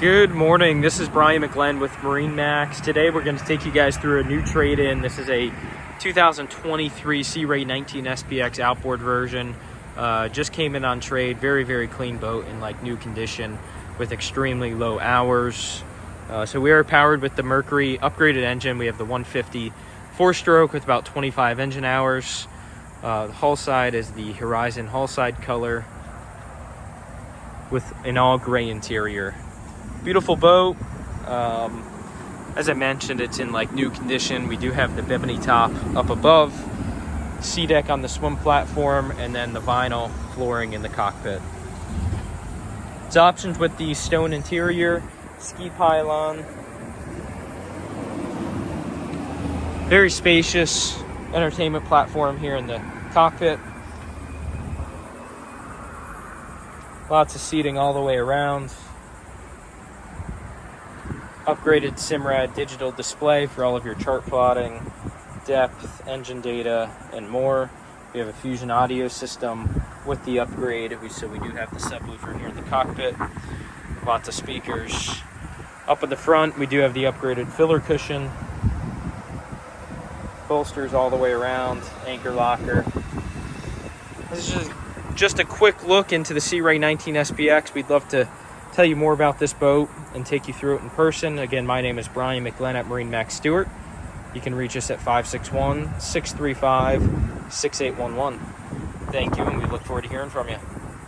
Good morning, this is Brian McGlenn with MarineMax. Today we're going to take you guys through a new trade-in. This is a 2023 Sea Ray 19 SPX outboard version. Just came in on trade. Very clean boat in like new condition with extremely low hours. So we are powered with the Mercury upgraded engine. We have the 150 four-stroke with about 25 engine hours. The hull side is the Horizon hull side color with an all gray interior. Beautiful boat. As I mentioned, it's in like new condition. We do have the bimini top up above, sea deck on the swim platform, and then the vinyl flooring in the cockpit. It's options with the stone interior, ski pylon. Very spacious entertainment platform here in the cockpit. Lots of seating all the way around. Upgraded Simrad digital display for all of your chart plotting, depth, engine data, and more. We have a Fusion audio system with the upgrade, so we do have the subwoofer here in the cockpit. Lots of speakers. Up at the front, we do have the upgraded filler cushion. Bolsters all the way around, anchor locker. This is just a quick look into the Sea Ray 19 SPX. We'd love to tell you more about this boat and take you through it in person. Again, my name is Brian McGlenn at MarineMax Stuart. You can reach us at 561-635-6811. Thank you, and we look forward to hearing from you.